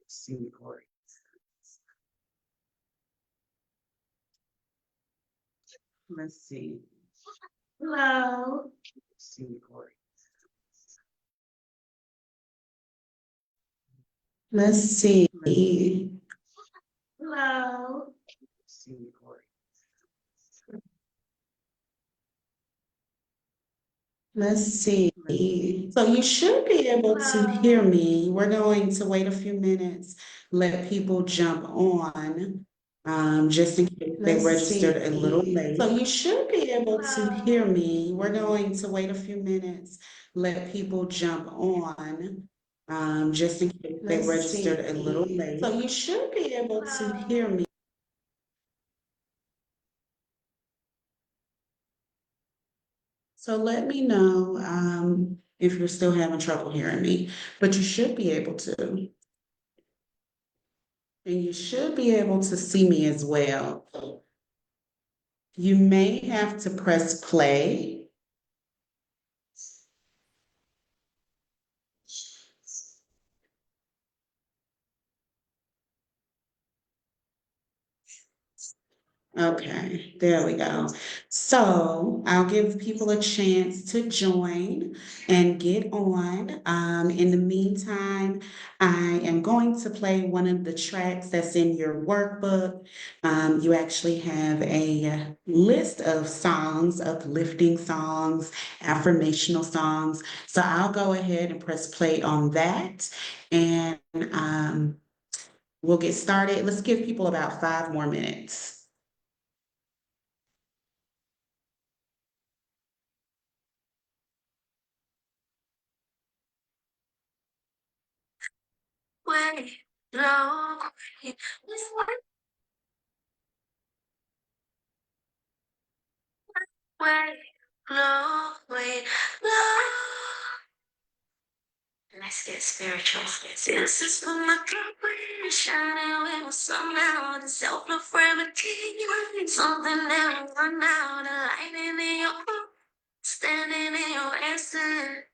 See, Corey. Let's see. Hello. See, Corey. Let's see. Hello. See, Corey. Let's see. So you should be able to hear me. We're going to wait a few minutes, let people jump on, just in case they registered a little late. So you should be able to hear me. We're going to wait a few minutes, let people jump on, just in case they registered a little late. So you should be able to hear me. So let me know if you're still having trouble hearing me, but you should be able to. And you should be able to see me as well. You may have to press play. Okay, there we go. So I'll give people a chance to join and get on. In the meantime, I am going to play one of the tracks that's in your workbook. You actually have a list of songs, uplifting songs, affirmational songs. So I'll go ahead and press play on that. And we'll get started. Let's give people about 5 more minutes. Wait, no, wait, wait, no, wait, no. Let's get spiritual. This is for my glory, shining with sun out, the self-love remedy, something that will run out, a lightning in your heart, standing in your essence.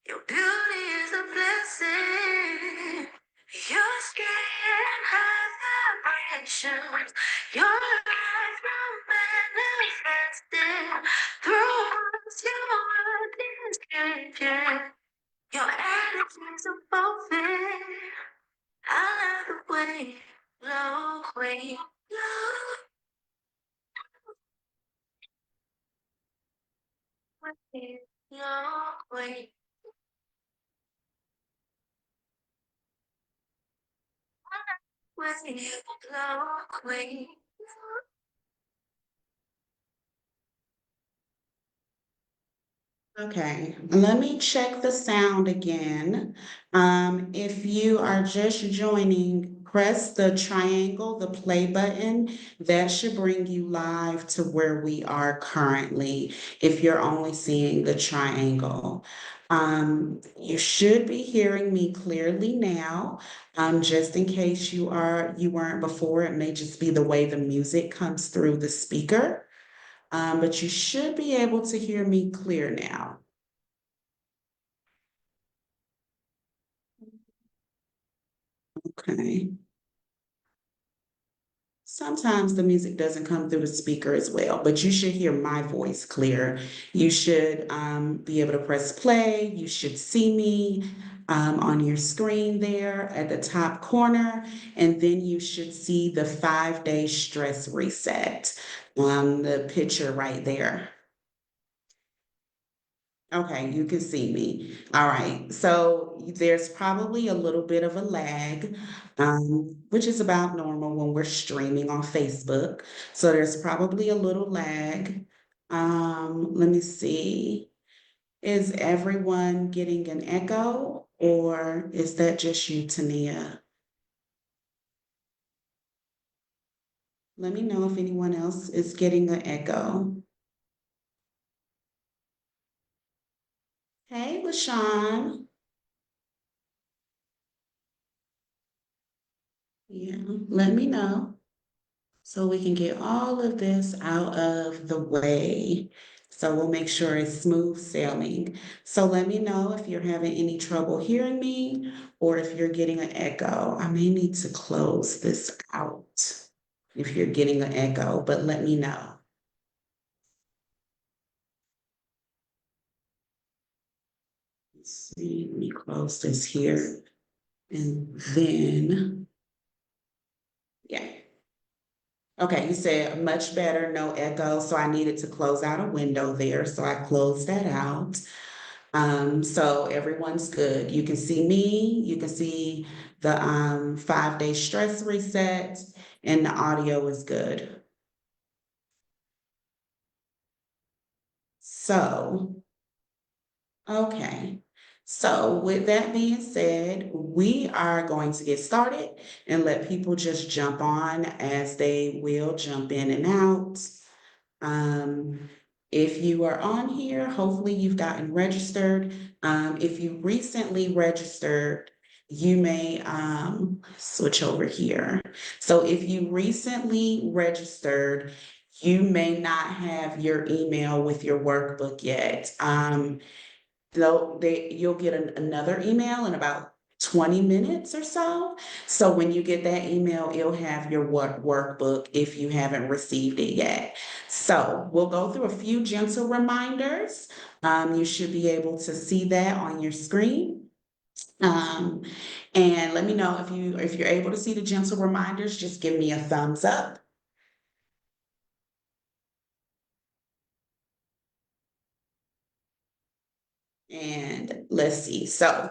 Your beauty is a blessing. Your skin high vibrations. Your life from manifesting. Through us, your world is changing. Your attitude's evolving. I love the way, low way, low way, low way. Way, low way. Okay, let me check the sound again. If you are just joining, press the triangle, the play button. That should bring you live to where we are currently, if you're only seeing the triangle. You should be hearing me clearly now. Just in case you weren't before, it may just be the way the music comes through the speaker. But you should be able to hear me clear now. Okay. Sometimes the music doesn't come through the speaker as well, but you should hear my voice clear. You should be able to press play. You should see me on your screen there at the top corner, and then you should see the 5-day stress reset on the picture right there. Okay, you can see me. All right. So there's probably a little bit of a lag, which is about normal when we're streaming on Facebook. So there's probably a little lag. Let me see. Is everyone getting an echo or is that just you, Tania? Let me know if anyone else is getting an echo. Hey, LaShawn. Yeah, let me know. So we can get all of this out of the way. So we'll make sure it's smooth sailing. So let me know if you're having any trouble hearing me or if you're getting an echo. I may need to close this out if you're getting an echo, but let me know. Let's see, let me close this here. And then, yeah. Okay, you said much better, no echo. So I needed to close out a window there. So I closed that out. So everyone's good. You can see me, you can see the 5-day stress reset, and the audio is good. So, okay. So with that being said, we are going to get started and let people just jump on as they will jump in and out. Um, if you are on here, hopefully you've gotten registered. If you recently registered, you may switch over here. So if you recently registered, you may not have your email with your workbook yet. You'll get another email in about 20 minutes or so. So when you get that email, it'll have your workbook if you haven't received it yet. So we'll go through a few gentle reminders. You should be able to see that on your screen. Um, and let me know if you're able to see the gentle reminders, just give me a thumbs up. And let's see. So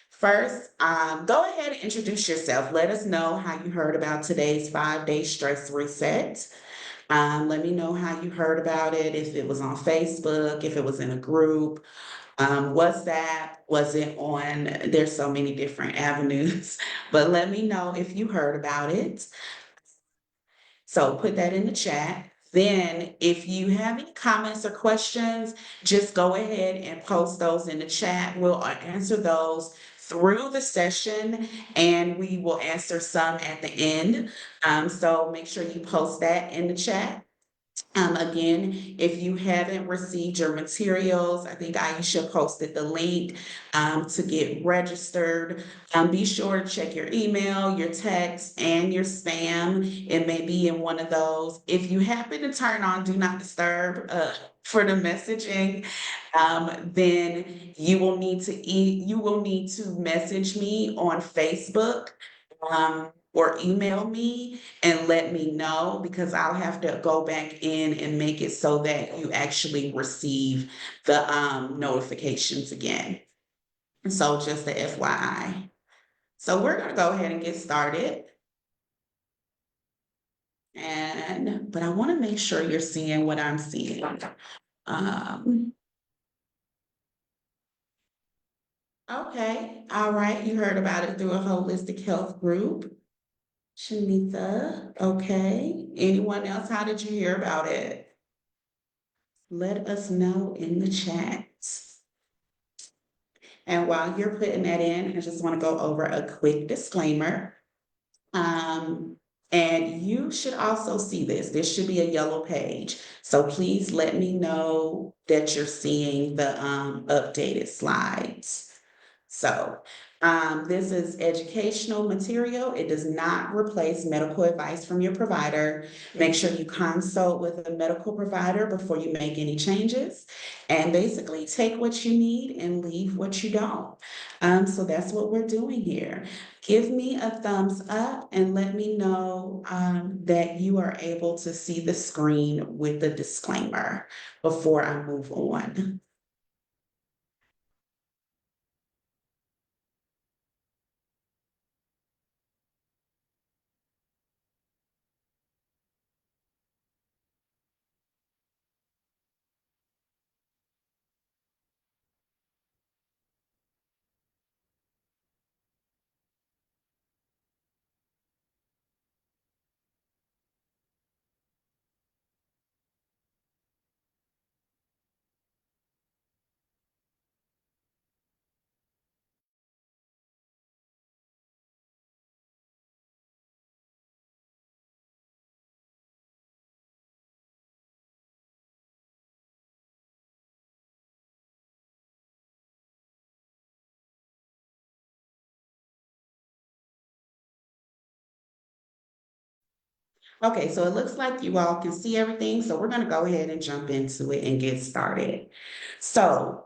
first, go ahead and introduce yourself. Let us know how you heard about today's 5-day stress reset. Let me know how you heard about it, if it was on Facebook, if it was in a group, WhatsApp, was it on, there's so many different avenues, but let me know if you heard about it. So put that in the chat. Then, if you have any comments or questions, just go ahead and post those in the chat. We'll answer those through the session and we will answer some at the end. So make sure you post that in the chat. Again, if you haven't received your materials, I think Aisha posted the link to get registered. Be sure to check your email, your text, and your spam. It may be in one of those. If you happen to turn on Do Not Disturb for the messaging, then you will need to message me on Facebook or email me and let me know because I'll have to go back in and make it so that you actually receive the notifications again. So just the FYI. So we're going to go ahead and get started. But I want to make sure you're seeing what I'm seeing. Okay, all right. You heard about it through a holistic health group. Shanitha, okay. Anyone else? How did you hear about it? Let us know in the chat. And while you're putting that in, I just want to go over a quick disclaimer. Um, and you should also see this. This should be a yellow page. So please let me know that you're seeing the updated slides. So, this is educational material. It does not replace medical advice from your provider. Make sure you consult with a medical provider before you make any changes. And basically take what you need and leave what you don't. So that's what we're doing here. Give me a thumbs up and let me know that you are able to see the screen with the disclaimer before I move on. Okay, so it looks like you all can see everything, so we're gonna go ahead and jump into it and get started. So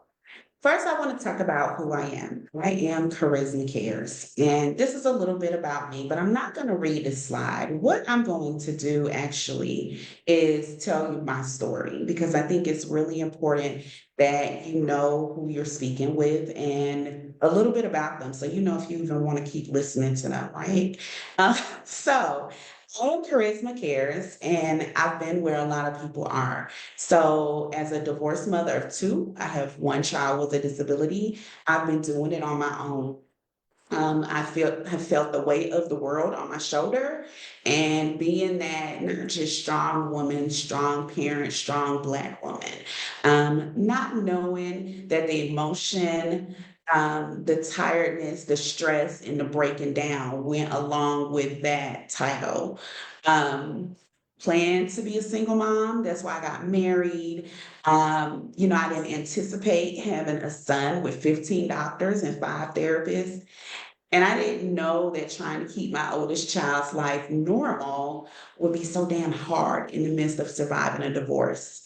first, I want to talk about who I am. I am Charisma Cares, and this is a little bit about me, but I'm not going to read the slide. What I'm going to do actually is tell you my story because I think it's really important that you know who you're speaking with and a little bit about them so you know if you even want to keep listening to them, right? So, I'm Charisma Cares, and I've been where a lot of people are. So, as a divorced mother of two, I have one child with a disability. I've been doing it on my own. Have felt the weight of the world on my shoulder, and being that not just strong woman, strong parent, strong Black woman, not knowing that the emotion, the tiredness, the stress, and the breaking down went along with that title. Um, Planned to be a single mom. That's why I got married. I didn't anticipate having a son with 15 doctors and 5 therapists. And I didn't know that trying to keep my oldest child's life normal would be so damn hard in the midst of surviving a divorce.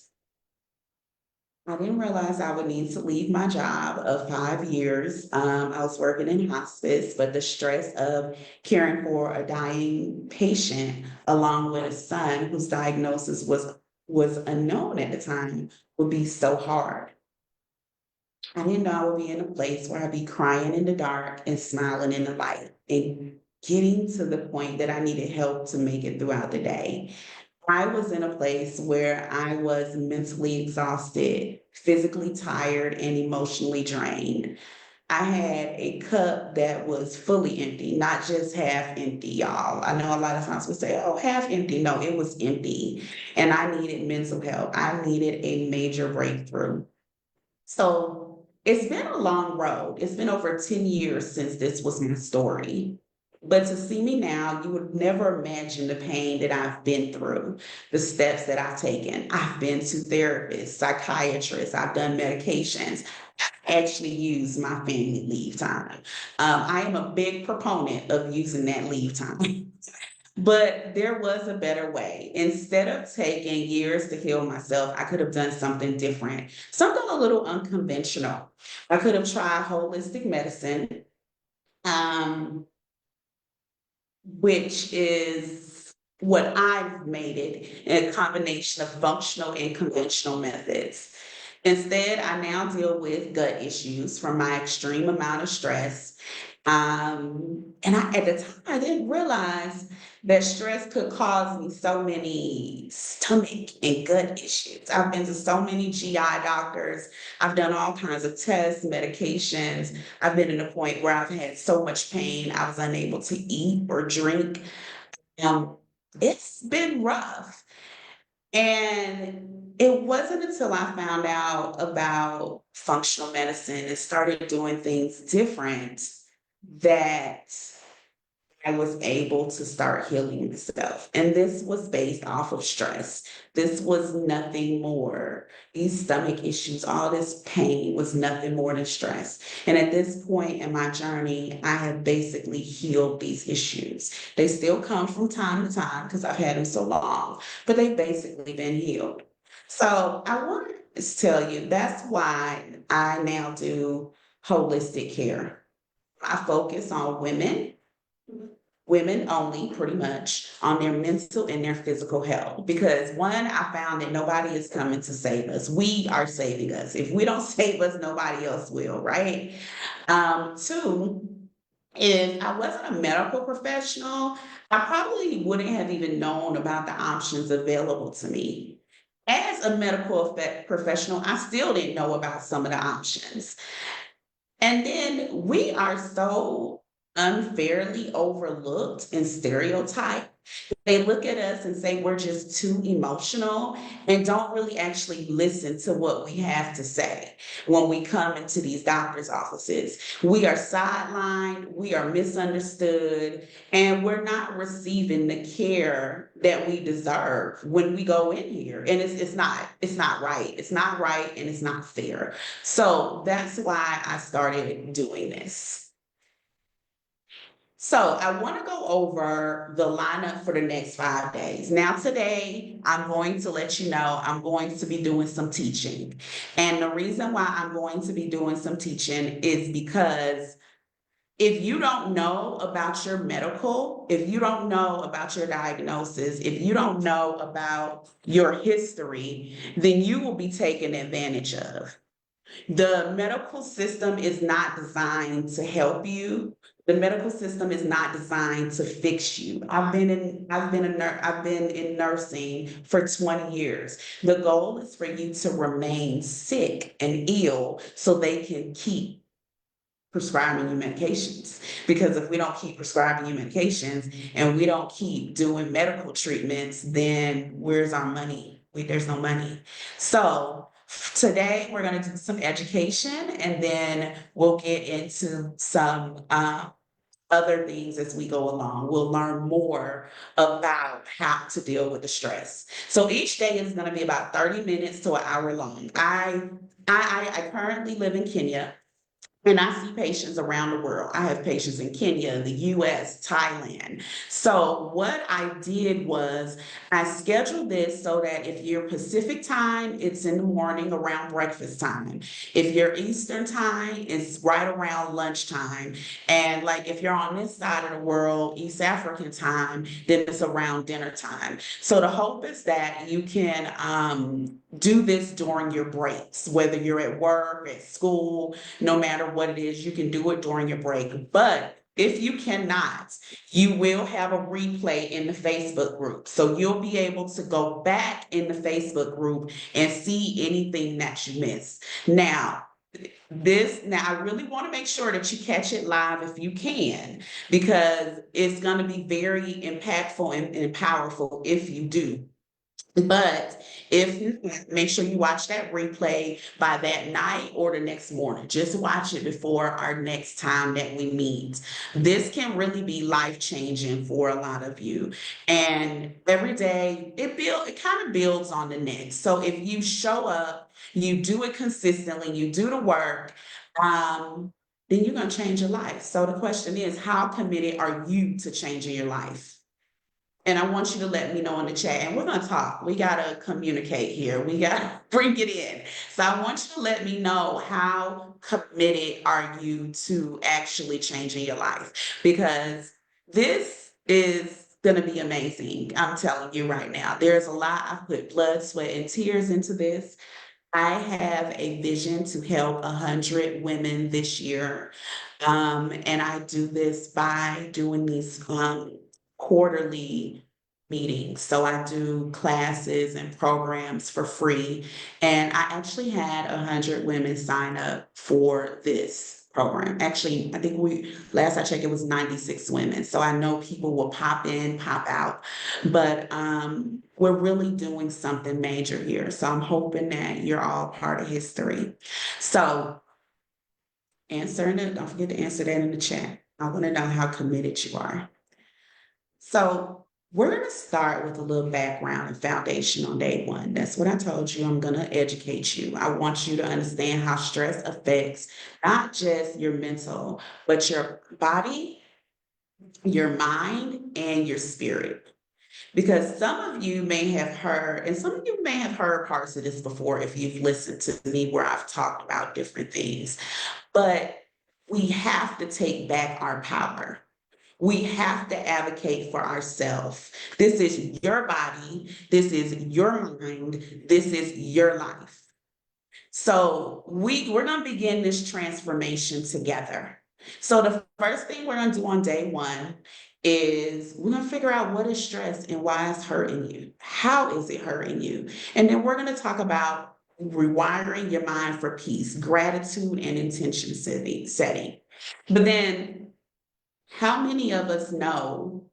I didn't realize I would need to leave my job of 5 years. I was working in hospice, but the stress of caring for a dying patient along with a son whose diagnosis was unknown at the time would be so hard. I didn't know I would be in a place where I'd be crying in the dark and smiling in the light and getting to the point that I needed help to make it throughout the day. I was in a place where I was mentally exhausted, physically tired, and emotionally drained. I had a cup that was fully empty, not just half empty, y'all. I know a lot of times we say, oh, half empty. No, it was empty. And I needed mental help. I needed a major breakthrough. So it's been a long road. It's been over 10 years since this was my story. But to see me now, you would never imagine the pain that I've been through, the steps that I've taken. I've been to therapists, psychiatrists, I've done medications, actually use my family leave time. I am a big proponent of using that leave time. But there was a better way. Instead of taking years to heal myself, I could have done something different, something a little unconventional. I could have tried holistic medicine, um, which is what I've made it, a combination of functional and conventional methods. Instead, I now deal with gut issues from my extreme amount of stress. And at the time, I didn't realize that stress could cause me so many stomach and gut issues. I've been to so many GI doctors. I've done all kinds of tests, medications. I've been to the point where I've had so much pain, I was unable to eat or drink. Um, it's been rough. And it wasn't until I found out about functional medicine and started doing things different that I was able to start healing myself. And this was based off of stress. This was nothing more. These stomach issues, all this pain was nothing more than stress. And at this point in my journey, I have basically healed these issues. They still come from time to time because I've had them so long, but they've basically been healed. So I want to tell you that's why I now do holistic care. I focus on women only, pretty much, on their mental and their physical health. Because one, I found that nobody is coming to save us. We are saving us. If we don't save us, nobody else will, right? Two, if I wasn't a medical professional, I probably wouldn't have even known about the options available to me. As a medical professional, I still didn't know about some of the options. And then we are so unfairly overlooked and stereotyped. They look at us and say we're just too emotional and don't really actually listen to what we have to say when we come into these doctor's offices. We are sidelined, we are misunderstood, and we're not receiving the care that we deserve when we go in here. And it's not right. It's not right and it's not fair. So that's why I started doing this. So I want to go over the lineup for the next 5 days. Now, today, I'm going to let you know I'm going to be doing some teaching. And the reason why I'm going to be doing some teaching is because if you don't know about your medical, if you don't know about your diagnosis, if you don't know about your history, then you will be taken advantage of. The medical system is not designed to help you. The medical system is not designed to fix you. I've been in nursing for 20 years. The goal is for you to remain sick and ill so they can keep prescribing you medications. Because if we don't keep prescribing you medications and we don't keep doing medical treatments, then where's our money? There's no money. So today we're going to do some education and then we'll get into some other things as we go along. We'll learn more about how to deal with the stress. So each day is going to be about 30 minutes to an hour long. I currently live in Kenya. And I see patients around the world. I have patients in Kenya, the US, Thailand. So what I did was I scheduled this so that if you're Pacific time, it's in the morning around breakfast time. If you're Eastern time, it's right around lunchtime. And like if you're on this side of the world, East African time, then it's around dinner time. So the hope is that you can do this during your breaks, whether you're at work, at school, no matter what it is, you can do it during your break. But if you cannot, you will have a replay in the Facebook group. So you'll be able to go back in the Facebook group and see anything that you missed. Now, This now, I really want to make sure that you catch it live if you can, because it's going to be very impactful and powerful if you do. But if not, make sure you watch that replay by that night or the next morning. Just watch it before our next time that we meet. This can really be life changing for a lot of you. And every day it kind of builds on the next. So if you show up, you do it consistently, you do the work, um, then you're gonna change your life. So the question is, how committed are you to changing your life? And I want you to let me know in the chat, and we're gonna talk. We gotta communicate here. We gotta bring it in. So I want you to let me know, how committed are you to actually changing your life? Because this is gonna be amazing. I'm telling you right now. There's a lot. I've put blood, sweat, and tears into this. I have a vision to help 100 women this year. And I do this by doing these quarterly meetings. So I do classes and programs for free. And I actually had 100 women sign up for this program. Actually, I think last I checked, it was 96 women. So I know people will pop in, pop out, but we're really doing something major here. So I'm hoping that you're all part of history. So don't forget to answer that in the chat. I want to know how committed you are. So we're going to start with a little background and foundation on day one. That's what I told you. I'm going to educate you. I want you to understand how stress affects not just your mental, but your body, your mind, and your spirit. Because some of you may have heard, and some of you may have heard parts of this before if you've listened to me where I've talked about different things, but we have to take back our power. We have to advocate for ourselves. This is your body. This is your mind. This is your life. So we're going to begin this transformation together. So the first thing we're going to do on day one is we're going to figure out what is stress and why it's hurting you. How is it hurting you? And then we're going to talk about rewiring your mind for peace, gratitude, and intention setting. But then how many of us know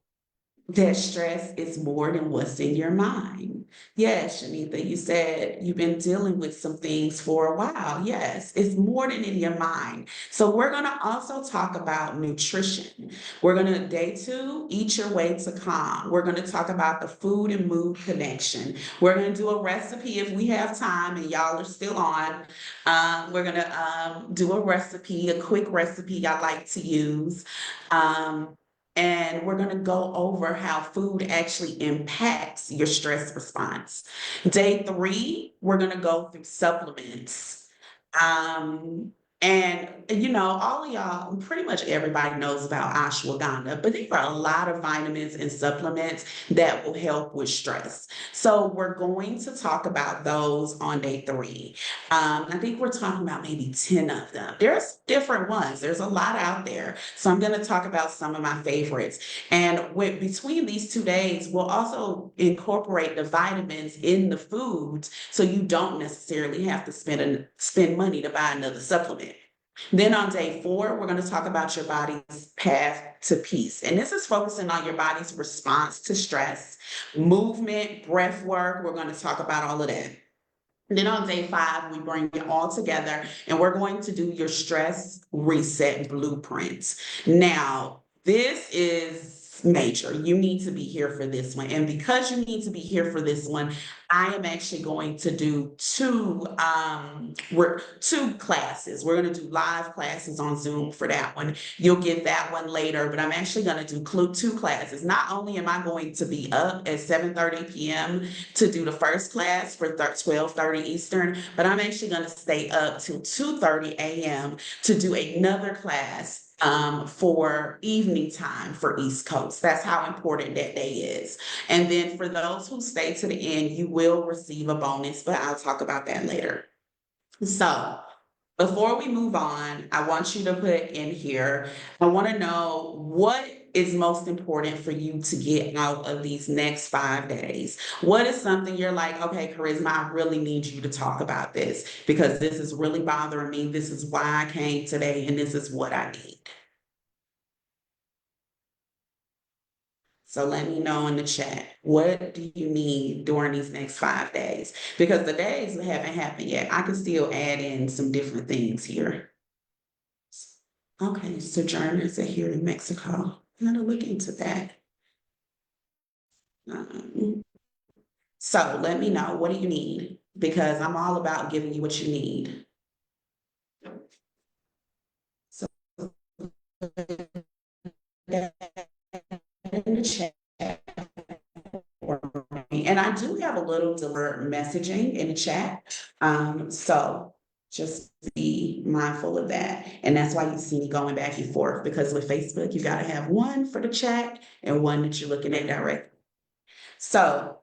that stress is more than what's in your mind? Yes, Shanita, you said you've been dealing with some things for a while. Yes, it's more than in your mind. So we're going to also talk about nutrition. We're going to, day two, eat your way to calm. We're going to talk about the food and mood connection. We're going to do a recipe if we have time and y'all are still on. We're going to do a recipe, a quick recipe I like to use. And we're going to go over how food actually impacts your stress response. Day three, we're going to go through supplements. Um, all of y'all, pretty much everybody knows about ashwagandha, but there are a lot of vitamins and supplements that will help with stress. So we're going to talk about those on day three. I think we're talking about maybe 10 of them. There's different ones. There's a lot out there. So I'm going to talk about some of my favorites. And between these 2 days, we'll also incorporate the vitamins in the foods so you don't necessarily have to spend money to buy another supplement. Then on day four, we're going to talk about your body's path to peace. And this is focusing on your body's response to stress, movement, breath work. We're going to talk about all of that. Then on day five, we bring it all together and we're going to do your stress reset blueprint. Now, this is major. You need to be here for this one. And because you need to be here for this one, I am actually going to do two classes. We're going to do live classes on Zoom for that one. You'll get that one later, but I'm actually going to do two classes. Not only am I going to be up at 7:30 p.m. to do the first class for 12:30 Eastern, but I'm actually going to stay up till 2:30 a.m. to do another class for evening time for East Coast. That's how important that day is. And then for those who stay to the end, you will receive a bonus, but I'll talk about that later. So Before we move on, I want you to put in here, I want to know what is most important for you to get out of these next 5 days. What is something you're like, okay, Charisma, I really need you to talk about this because this is really bothering me. This is why I came today, and this is what I need. So let me know in the chat, what do you need during these next 5 days? Because the days haven't happened yet. I can still add in some different things here. Okay, sojourners are here in Mexico. I'm gonna look into that. Um, so let me know, what do you need? Because I'm all about giving you what you need. So in the chat. And I do have a little deliberate messaging in the chat. So just be mindful of that. And that's why you see me going back and forth, because with Facebook, you got to have one for the chat and one that you're looking at directly. So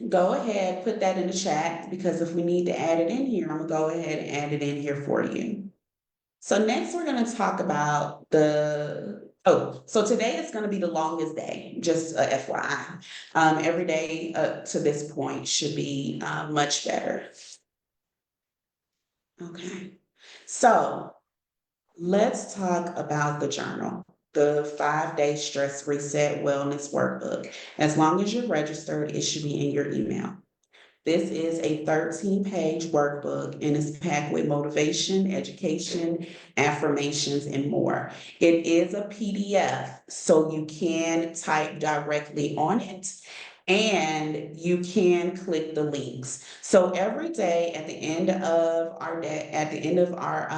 go ahead, put that in the chat, because if we need to add it in here, I'm gonna go ahead and add it in here for you. So next we're gonna talk about so today is gonna be the longest day, just FYI. Every day to this point should be much better. Okay, so let's talk about the journal, the 5-day stress reset wellness workbook. As long as you're registered, it should be in your email. This is a 13-page workbook and is packed with motivation, education, affirmations, and more. It is a PDF, so you can type directly on it and you can click the links. So every day at the end of our day, at the end of our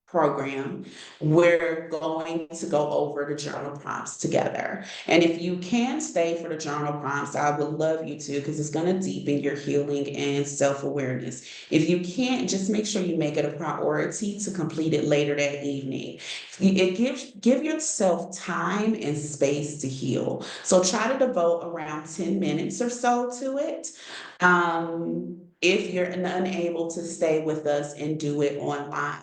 program, we're going to go over the journal prompts together. And if you can stay for the journal prompts, I would love you to, because it's going to deepen your healing and self-awareness. If you can't, just make sure you make it a priority to complete it later that evening. It give yourself time and space to heal. So try to devote around 10 minutes or so to it. If you're unable to stay with us and do it online.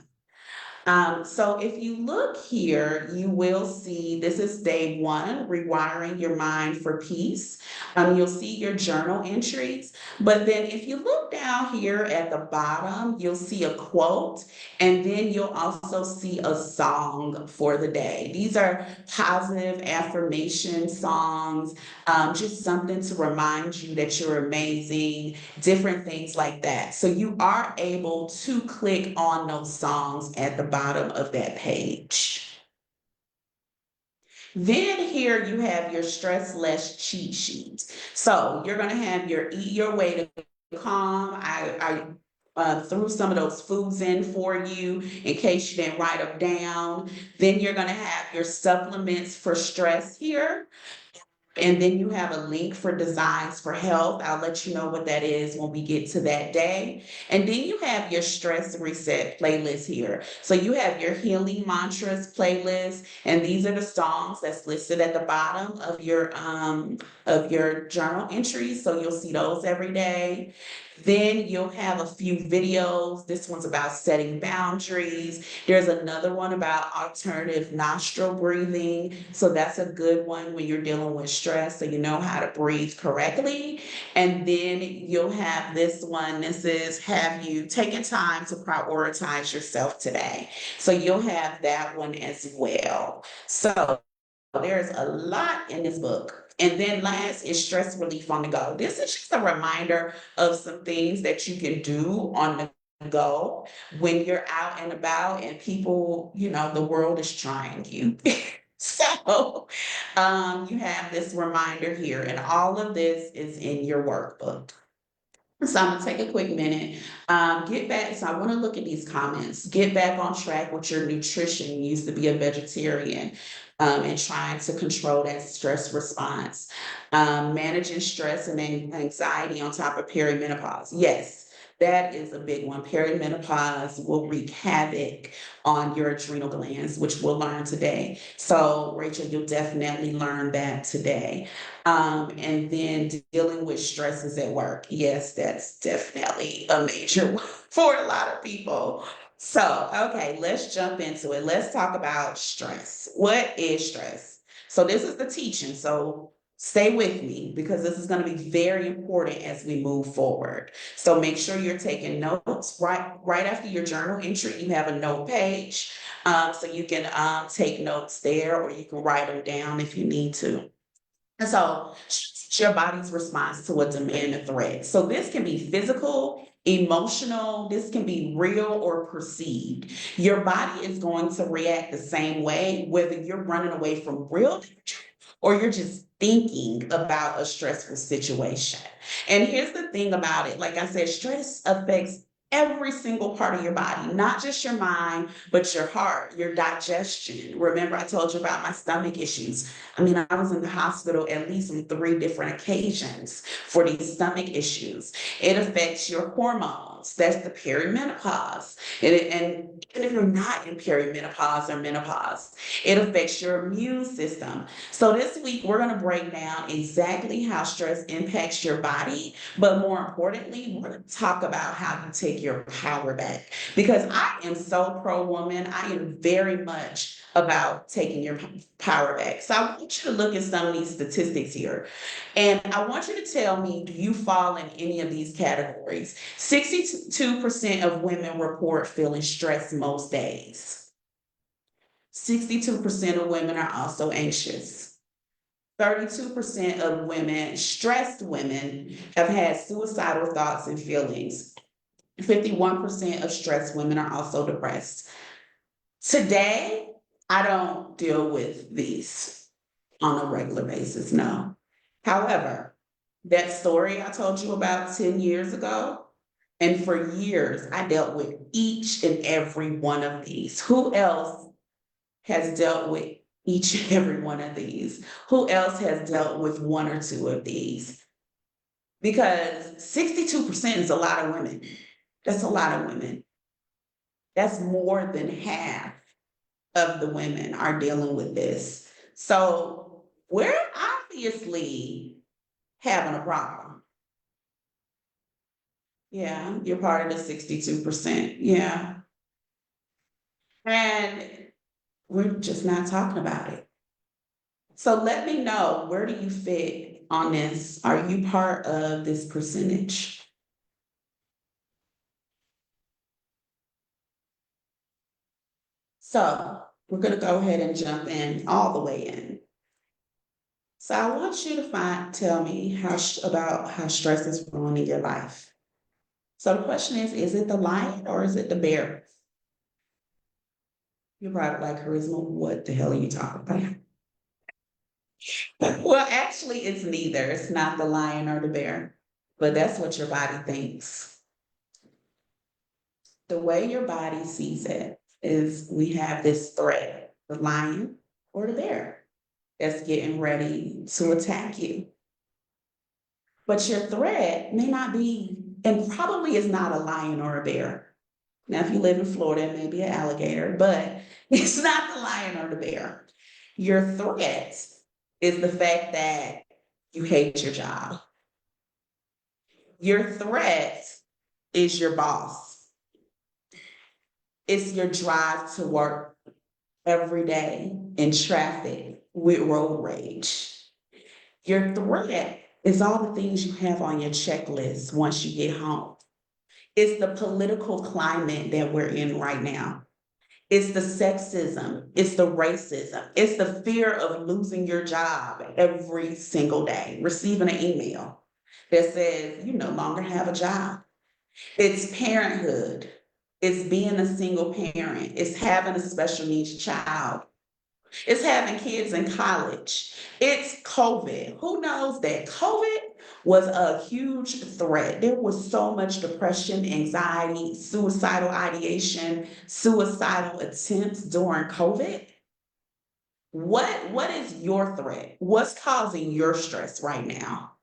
So if you look here, you will see this is day one, rewiring your mind for peace. You'll see your journal entries, but then if you look down here at the bottom, you'll see a quote, and then you'll also see a song for the day. These are positive affirmation songs, just something to remind you that you're amazing, different things like that. So you are able to click on those songs at the bottom of that page. Then here you have your stress less cheat sheet. So you're going to have your eat your way to calm. I threw some of those foods in for you in case you didn't write them down. Then you're going to have your supplements for stress here. And then you have a link for Designs for Health. I'll let you know what that is when we get to that day. And then you have your stress reset playlist here. So you have your healing mantras playlist, and these are the songs that's listed at the bottom of your journal entries. So you'll see those every day. Then you'll have a few videos. This one's about setting boundaries. There's another one about alternative nostril breathing. So that's a good one when you're dealing with stress, so you know how to breathe correctly. And then you'll have this one. This is have you taken time to prioritize yourself today. So you'll have that one as well. So there's a lot in this book. And then last is stress relief on the go. This is just a reminder of some things that you can do on the go when you're out and about and people, the world is trying you. So you have this reminder here, and all of this is in your workbook. So I'm gonna take a quick minute. Get back. So I want to look at these comments. Get back on track with your nutrition. You used to be a vegetarian, and trying to control that stress response. Managing stress and anxiety on top of perimenopause. Yes, That is a big one. Perimenopause will wreak havoc on your adrenal glands, which we'll learn today. So, Rachel, you'll definitely learn that today. And then dealing with stresses at work. Yes, that's definitely a major one for a lot of people. So, okay, let's jump into it. Let's talk about stress. What is stress? So, this is the teaching. So, stay with me because this is going to be very important as we move forward. So make sure you're taking notes right after your journal entry. You have a note page, so you can take notes there, or you can write them down if you need to. And so it's your body's response to a demand or threat. So this can be physical, emotional, this can be real or perceived. Your body is going to react the same way, whether you're running away from real danger or you're just thinking about a stressful situation. And here's the thing about it, like I said, stress affects every single part of your body, not just your mind, but your heart, your digestion. Remember, I told you about my stomach issues. I mean, I was in the hospital at least on 3 different occasions for these stomach issues. It affects your hormones. That's the perimenopause. And even if you're not in perimenopause or menopause, it affects your immune system. So this week, we're going to break down exactly how stress impacts your body, but more importantly, we're going to talk about how you take your power back. Because I am so pro woman, I am very much about taking your power back. So I want you to look at some of these statistics here. And I want you to tell me, do you fall in any of these categories? 62% of women report feeling stressed most days. 62% of women are also anxious. 32% of women, stressed women, have had suicidal thoughts and feelings. 51% of stressed women are also depressed. Today, I don't deal with these on a regular basis, no. However, that story I told you about 10 years ago, and for years, I dealt with each and every one of these. Who else has dealt with each and every one of these? Who else has dealt with one or two of these? Because 62% is a lot of women. That's a lot of women. That's more than half of the women are dealing with this. So we're obviously having a problem. Yeah, you're part of the 62%. Yeah. And we're just not talking about it. So let me know, where do you fit on this? Are you part of this percentage? So we're going to go ahead and jump in all the way in. So I want you to tell me about how stress is ruining your life. So the question is it the lion or is it the bear? You're probably like, Charisma, what the hell are you talking about? Well, actually, it's neither. It's not the lion or the bear, but that's what your body thinks. The way your body sees it is we have this threat, the lion or the bear, that's getting ready to attack you. But your threat may not be, and probably is not a lion or a bear. Now, if you live in Florida, it may be an alligator, but it's not the lion or the bear. Your threat is the fact that you hate your job. Your threat is your boss. It's your drive to work every day in traffic with road rage. Your threat is all the things you have on your checklist once you get home. It's the political climate that we're in right now. It's the sexism, it's the racism, it's the fear of losing your job every single day, receiving an email that says you no longer have a job. It's parenthood, it's being a single parent, it's having a special needs child, it's having kids in college. It's COVID. Who knows that COVID was a huge threat? There was so much depression, anxiety, suicidal ideation, suicidal attempts during COVID. What is your threat? What's causing your stress right now?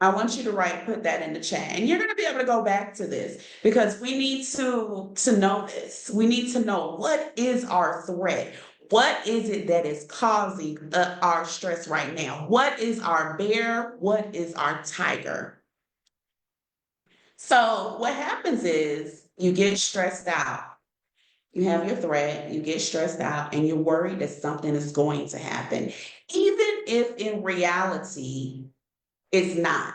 I want you to put that in the chat, and you're going to be able to go back to this because we need to know this. We need to know what is our threat. What is it that is causing our stress right now? What is our bear? What is our tiger? So what happens is you get stressed out. You have your threat, you get stressed out, and you're worried that something is going to happen, even if in reality it's not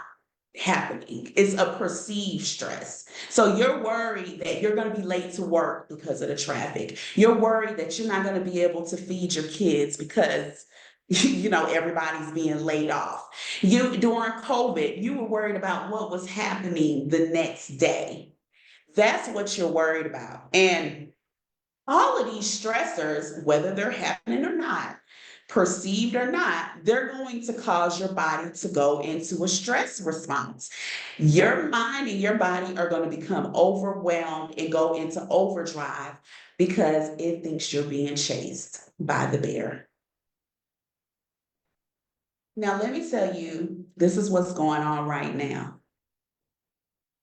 happening. It's a perceived stress. So you're worried that you're going to be late to work because of the traffic. You're worried that you're not going to be able to feed your kids because everybody's being laid off. You during COVID, you were worried about what was happening the next day. That's what you're worried about. And all of these stressors, whether they're happening or not, perceived or not, they're going to cause your body to go into a stress response. Your mind and your body are going to become overwhelmed and go into overdrive because it thinks you're being chased by the bear. Now, let me tell you, this is what's going on right now.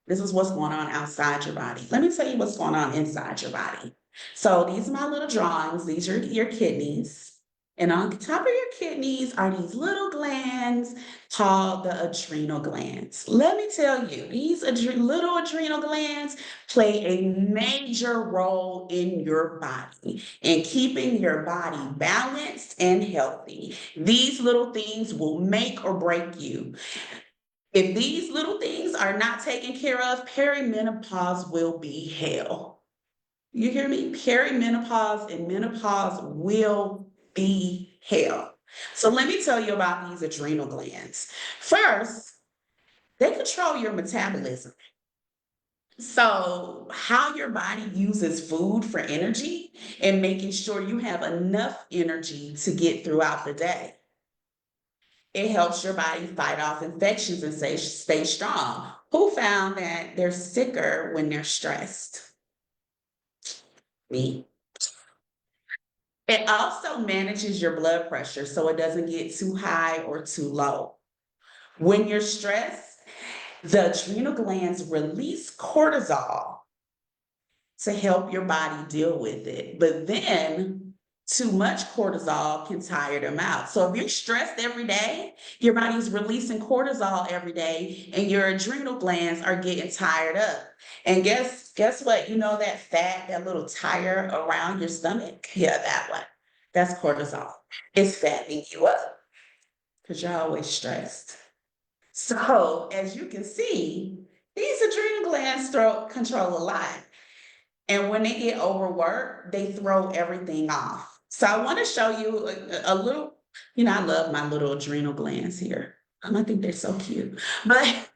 This is what's going on outside your body. Let me tell you what's going on inside your body. So these are my little drawings. These are your kidneys. And on top of your kidneys are these little glands called the adrenal glands. Let me tell you, these little adrenal glands play a major role in your body in keeping your body balanced and healthy. These little things will make or break you. If these little things are not taken care of, perimenopause will be hell. You hear me? Perimenopause and menopause will be hell. So let me tell you about these adrenal glands. First, they control your metabolism. So, how your body uses food for energy and making sure you have enough energy to get throughout the day. It helps your body fight off infections and stay strong. Who found that they're sicker when they're stressed? Me. It also manages your blood pressure so it doesn't get too high or too low. When you're stressed, the adrenal glands release cortisol to help your body deal with it. But then too much cortisol can tire them out. So if you're stressed every day, your body's releasing cortisol every day and your adrenal glands are getting tired up. And guess what? You know that fat, that little tire around your stomach? Yeah, that one. That's cortisol. It's fattening you up because you're always stressed. So as you can see, these adrenal glands control a lot. And when they get overworked, they throw everything off. So I want to show you a little, I love my little adrenal glands here. I think they're so cute. But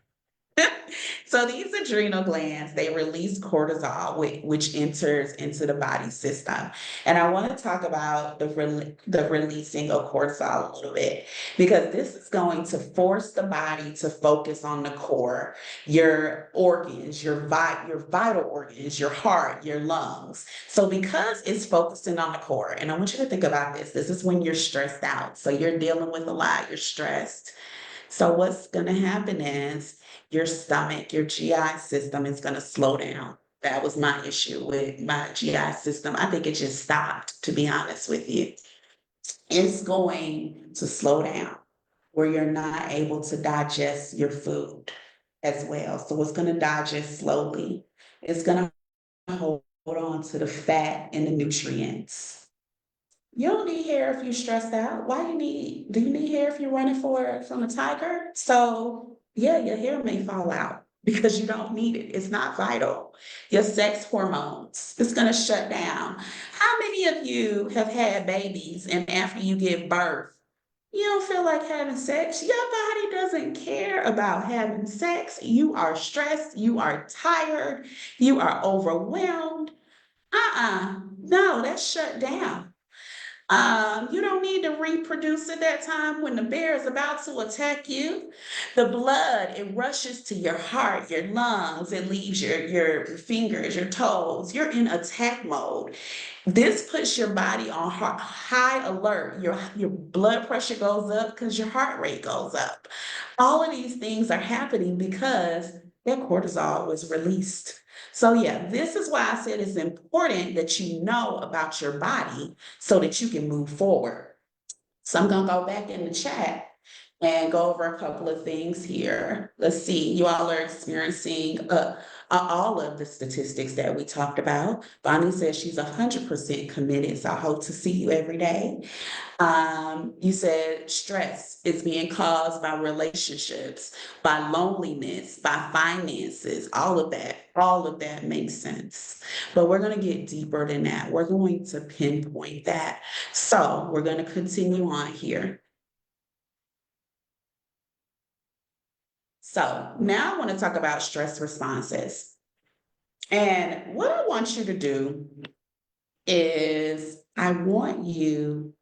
so these adrenal glands, they release cortisol, which enters into the body system. And I want to talk about the releasing of cortisol a little bit, because this is going to force the body to focus on the core, your organs, your vital organs, your heart, your lungs. So because it's focusing on the core, and I want you to think about this. This is when you're stressed out. So you're dealing with a lot, you're stressed. So what's going to happen is your stomach, your GI system is going to slow down. That was my issue with my GI system. I think it just stopped, to be honest with you. It's going to slow down where you're not able to digest your food as well. So it's going to digest slowly. It's going to hold on to the fat and the nutrients. You don't need hair if you're stressed out. Do you need hair if you're running from a tiger? So yeah, your hair may fall out because you don't need it. It's not vital. Your sex hormones, it's gonna shut down. How many of you have had babies and after you give birth, you don't feel like having sex? Your body doesn't care about having sex. You are stressed, you are tired, you are overwhelmed. No, that's shut down. You don't need to reproduce at that time when the bear is about to attack you. The blood, it rushes to your heart, your lungs, it leaves your fingers, your toes. You're in attack mode. This puts your body on high alert. Your blood pressure goes up because your heart rate goes up. All of these things are happening because that cortisol was released. So, yeah, this is why I said it's important that you know about your body so that you can move forward. So, I'm going to go back in the chat and go over a couple of things here. Let's see, you all are experiencing all of the statistics that we talked about. Bonnie says she's 100% committed, so I hope to see you every day. You said stress is being caused by relationships, by loneliness, by finances, all of that. All of that makes sense. But we're going to get deeper than that. We're going to pinpoint that. So we're going to continue on here. So now I want to talk about stress responses. And what I want you to do is I want you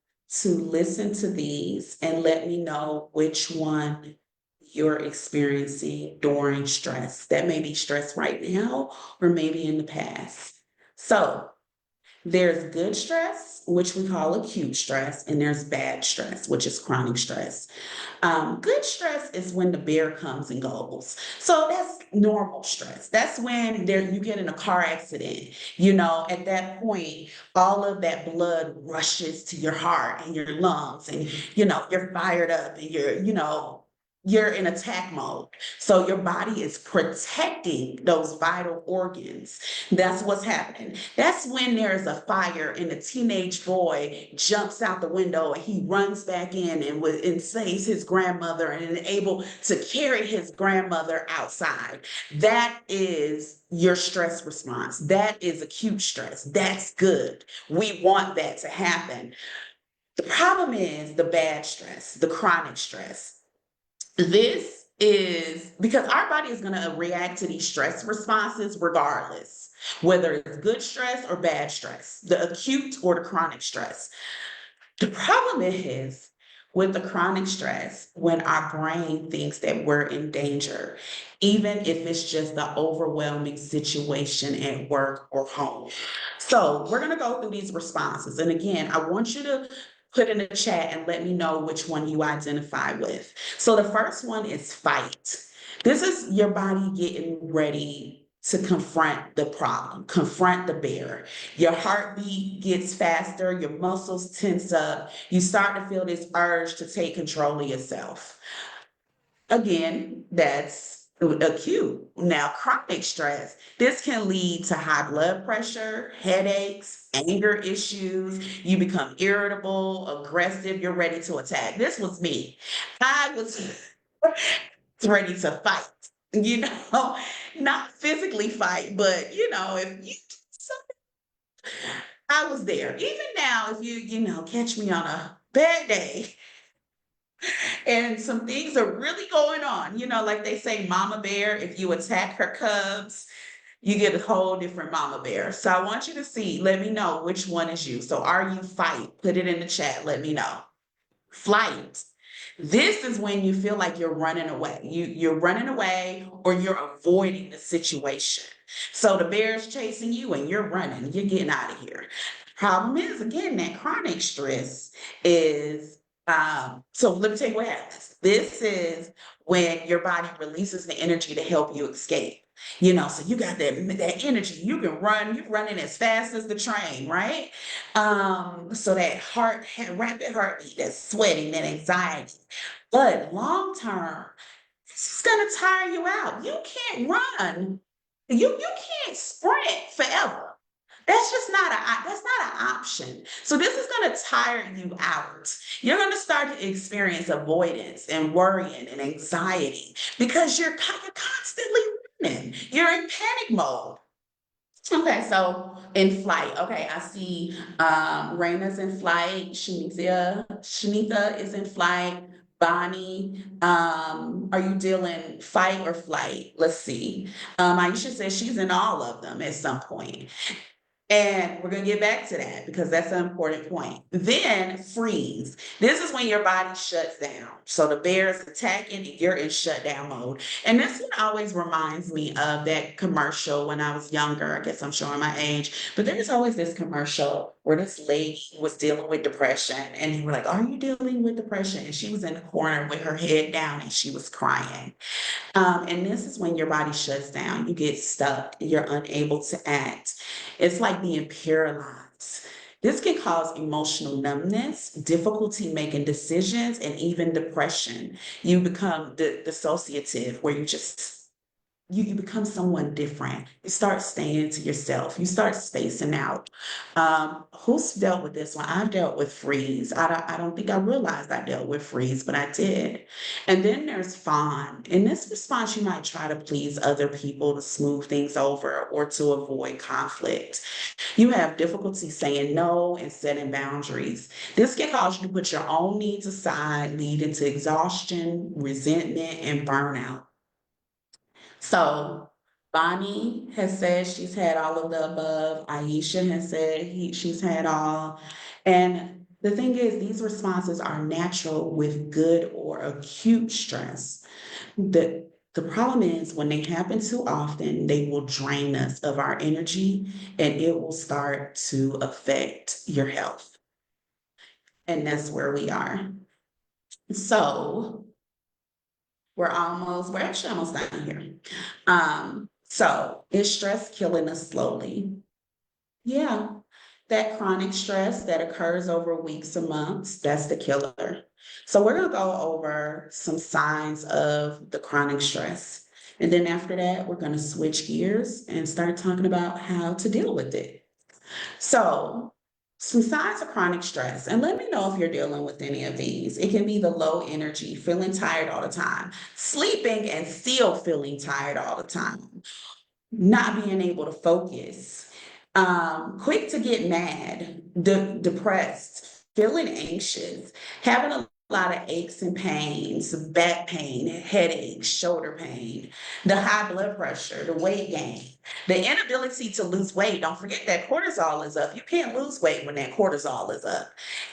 to listen to these and let me know which one you're experiencing during stress. That may be stress right now or maybe in the past. So there's good stress, which we call acute stress, and there's bad stress, which is chronic stress. Good stress is when the bear comes and goes. So that's normal stress. That's when you get in a car accident. At that point, all of that blood rushes to your heart and your lungs, and you're fired up and you're in attack mode. So your body is protecting those vital organs. That's what's happening. That's when there's a fire and a teenage boy jumps out the window and he runs back in and saves his grandmother and is able to carry his grandmother outside. That is your stress response. That is acute stress. That's good. We want that to happen. The problem is the bad stress, the chronic stress. This is because our body is going to react to these stress responses regardless, whether it's good stress or bad stress, the acute or the chronic stress. The problem is with the chronic stress, when our brain thinks that we're in danger, even if it's just the overwhelming situation at work or home. So we're going to go through these responses. And again, I want you to put in the chat and let me know which one you identify with. So the first one is fight. This is your body getting ready to confront the problem, confront the bear. Your heartbeat gets faster, your muscles tense up, you start to feel this urge to take control of yourself. Again, that's acute. Now, chronic stress, this can lead to high blood pressure, headaches, anger issues. You become irritable, aggressive, you're ready to attack. This was me. I was ready to fight, you know, not physically fight, but if you I was there. Even now, if you catch me on a bad day and some things are really going on, like they say, mama bear, if you attack her cubs, you get a whole different mama bear. So I want you to see, let me know which one is you. So are you fight? Put it in the chat. Let me know. Flight. This is when you feel like you're running away. You're running away or you're avoiding the situation. So the bear's chasing you and you're running. You're getting out of here. Problem is, again, that chronic stress is, so let me tell you what happens. This is when your body releases the energy to help you escape. So you got that energy. You can run, you're running as fast as the train, right? So that rapid heartbeat, that sweating, that anxiety. But long term, this is gonna tire you out. You can't run. You can't sprint forever. That's not an option. So this is going to tire you out. You're going to start to experience avoidance and worrying and anxiety because you're constantly running. You're in panic mode. Okay, so in flight. Okay, I see Raina's in flight. Shanita is in flight. Bonnie, are you dealing fight or flight? Let's see. Aisha says she's in all of them at some point. And we're going to get back to that because that's an important point. Then freeze. This is when your body shuts down. So the bear is attacking and you're in shutdown mode. And this one always reminds me of that commercial when I was younger. I guess I'm showing my age, but there's always this commercial where this lady was dealing with depression. And they were like, "Are you dealing with depression?" And she was in the corner with her head down and she was crying. And this is when your body shuts down, you get stuck, you're unable to act. It's like being paralyzed. This can cause emotional numbness, difficulty making decisions, and even depression. You become dissociative, where you become someone different. You start staying to yourself. You start spacing out. Who's dealt with this one? I've dealt with freeze. I don't think I realized I dealt with freeze, but I did. And then there's fawn. In this response, you might try to please other people to smooth things over or to avoid conflict. You have difficulty saying no and setting boundaries. This can cause you to put your own needs aside, leading to exhaustion, resentment, and burnout. So Bonnie has said she's had all of the above. Aisha has said she's had all. And the thing is, these responses are natural with good or acute stress. The problem is when they happen too often, they will drain us of our energy and it will start to affect your health. And that's where we are. So we're actually almost done here. So is stress killing us slowly? Yeah, that chronic stress that occurs over weeks and months, that's the killer. So we're gonna go over some signs of the chronic stress. And then after that, we're gonna switch gears and start talking about how to deal with it. So, some signs of chronic stress, and let me know if you're dealing with any of these. It can be the low energy, feeling tired all the time, sleeping and still feeling tired all the time, not being able to focus, quick to get mad, depressed, feeling anxious, having a lot of aches and pains, back pain, headaches, shoulder pain, the high blood pressure, the weight gain, the inability to lose weight. Don't forget that cortisol is up. You can't lose weight when that cortisol is up.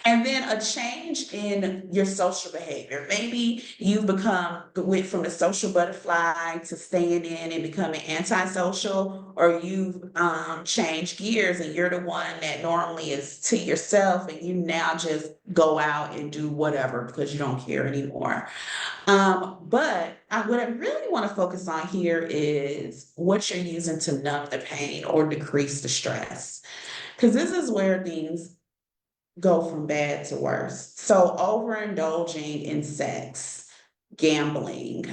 And then a change in your social behavior. Maybe you've went from the social butterfly to staying in and becoming antisocial, or you've changed gears and you're the one that normally is to yourself and you now just go out and do whatever because you don't care anymore. What I really want to focus on here is what you're using to numb the pain or decrease the stress. Because this is where things go from bad to worse. So overindulging in sex, gambling,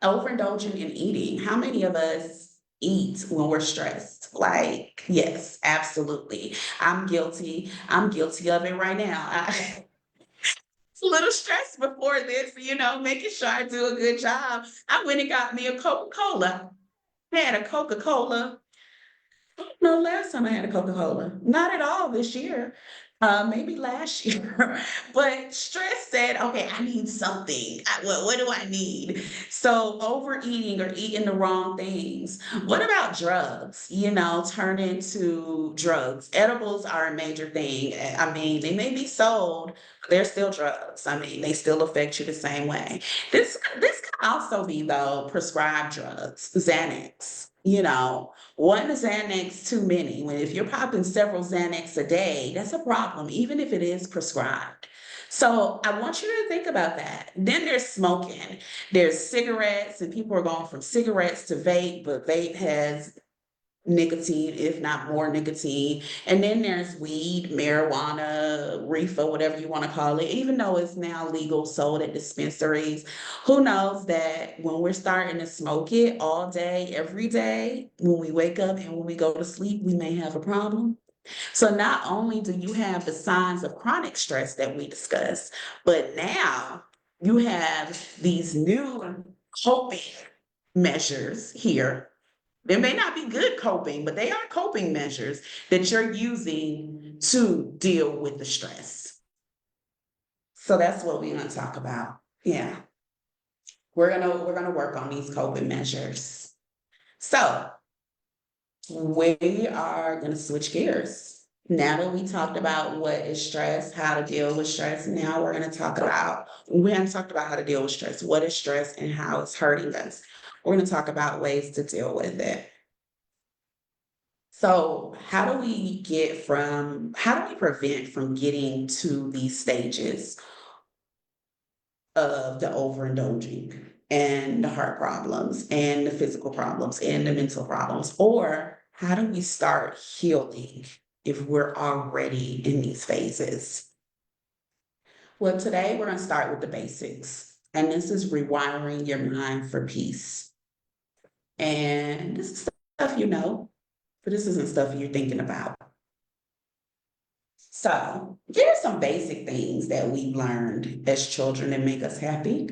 overindulging in eating. How many of us eat when we're stressed? Like, yes, absolutely. I'm guilty. I'm guilty of it right now. It's a little stressed before this, making sure I do a good job. I went and got me a Coca-Cola. I had a Coca-Cola. No, last time I had a Coca-Cola. Not at all this year. Maybe last year. But stress said, okay, I need something. What do I need? So overeating or eating the wrong things. What about drugs? Turn into drugs. Edibles are a major thing. I mean, they may be sold, but they're still drugs. I mean, they still affect you the same way. This can also be though prescribed drugs, Xanax. One Xanax too many. When if you're popping several Xanax a day, that's a problem, even if it is prescribed. So I want you to think about that. Then there's smoking. There's cigarettes, and people are going from cigarettes to vape, but vape has nicotine, if not more nicotine. And then there's weed, marijuana, reefer, whatever you want to call it, even though it's now legal, sold at dispensaries. Who knows that when we're starting to smoke it all day, every day, when we wake up and when we go to sleep, we may have a problem. So not only do you have the signs of chronic stress that we discussed, but now you have these new coping measures here. There may not be good coping, but they are coping measures that you're using to deal with the stress. So that's what we're going to talk about. Yeah. We're going to work on these coping measures. So, We are going to switch gears. Now that we talked about what is stress, how to deal with stress, now we haven't talked about how to deal with stress, what is stress and how it's hurting us. We're going to talk about ways to deal with it. So, how do we prevent from getting to these stages of the overindulging and the heart problems and the physical problems and the mental problems? Or how do we start healing if we're already in these phases? Well, today we're going to start with the basics. And this is rewiring your mind for peace. And this is stuff you know, but this isn't stuff you're thinking about. So, here are some basic things that we've learned as children that make us happy.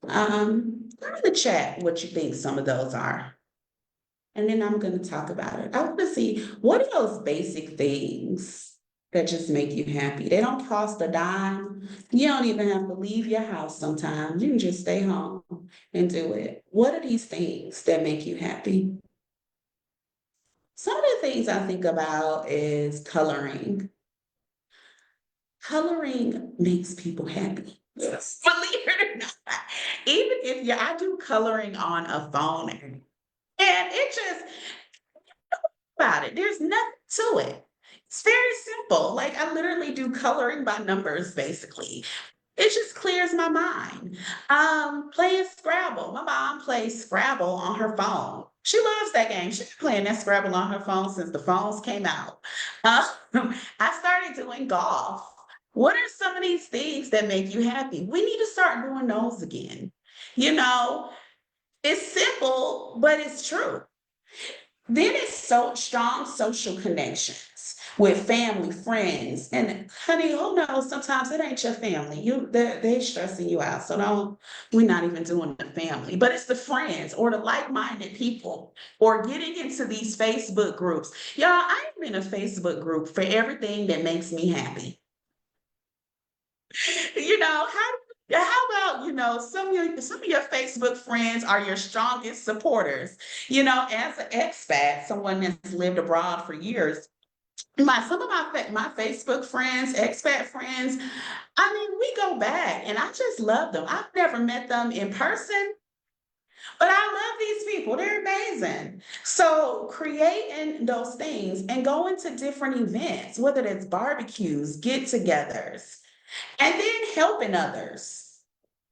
Put in the chat what you think some of those are. And then I'm going to talk about it. I want to see what are those basic things that just make you happy. They don't cost a dime. You don't even have to leave your house sometimes. You can just stay home and do it. What are these things that make you happy? Some of the things I think about is coloring. Coloring makes people happy. Yes. Believe it or not. Even if you, I do coloring on a phone and it just about it. There's nothing to it. It's very simple. Like I literally do coloring by numbers basically. It just clears my mind. Playing Scrabble. My mom plays Scrabble on her phone. She loves that game. She's been playing that Scrabble on her phone since the phones came out. Uh, I started doing golf. What are some of these things that make you happy? We need to start doing those again. You know, it's simple, but it's true. Then it's so strong social connections with family, friends, and honey, who knows? Sometimes it ain't your family. They stressing you out. So don't. We're not even doing the family, but it's the friends or the like-minded people, or getting into these Facebook groups. Y'all, I'm in a Facebook group for everything that makes me happy. How about some of your Facebook friends are your strongest supporters. As an expat, someone that's lived abroad for years, some of my Facebook friends, expat friends, I mean, we go back and I just love them. I've never met them in person, but I love these people. They're amazing. So creating those things and going to different events, whether it's barbecues, get-togethers, and then helping others.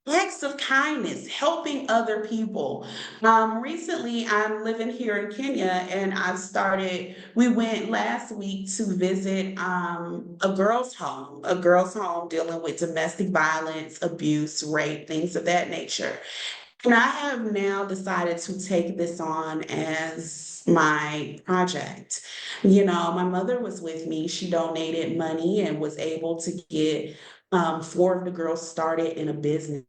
Acts of kindness, helping other people. Recently, I'm living here in Kenya, and we went last week to visit a girls' home dealing with domestic violence, abuse, rape, things of that nature. And I have now decided to take this on as my project. My mother was with me. She donated money and was able to get four of the girls started in a business.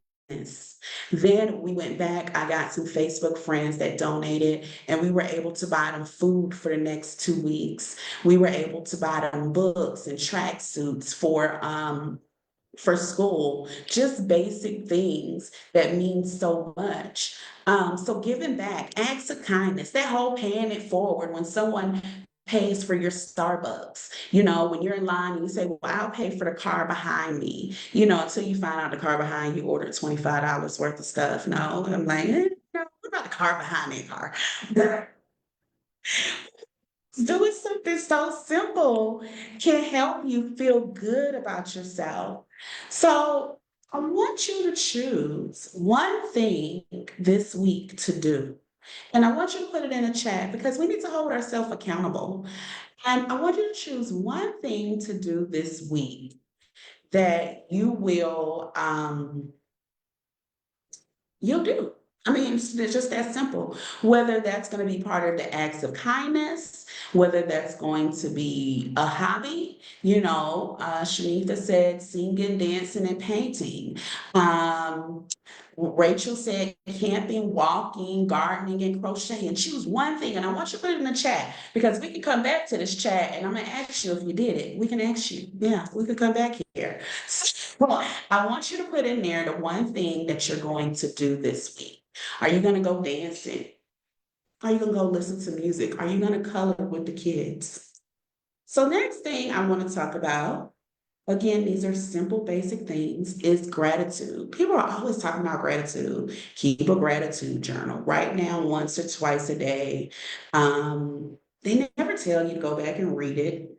Then we went back. I got some Facebook friends that donated, and we were able to buy them food for the next 2 weeks. We were able to buy them books and track suits for school, just basic things that mean so much. So giving back, acts of kindness, that whole paying it forward when someone pays for your Starbucks. When you're in line and you say, well, I'll pay for the car behind me, until you find out the car behind you ordered $25 worth of stuff. No, I'm like, no, what about the car behind that car? Doing something so simple can help you feel good about yourself. So I want you to choose one thing this week to do. And I want you to put it in a chat because we need to hold ourselves accountable. And I want you to choose one thing to do this week that you'll do. I mean, it's just that simple. Whether that's going to be part of the acts of kindness, whether that's going to be a hobby, Shanita said singing, dancing, and painting. Um, Rachel said camping, walking, gardening, and crocheting. Choose one thing, and I want you to put it in the chat because we can come back to this chat, and I'm gonna ask you if you did it. We can ask you. Yeah, we could come back here. So, I want you to put in there the one thing that you're going to do this week. Are you going to go dancing? Are you gonna go listen to music? Are you gonna color with the kids? So next thing I want to talk about, again, these are simple, basic things, is gratitude. People are always talking about gratitude. Keep a gratitude journal. Write down once or twice a day. They never tell you to go back and read it.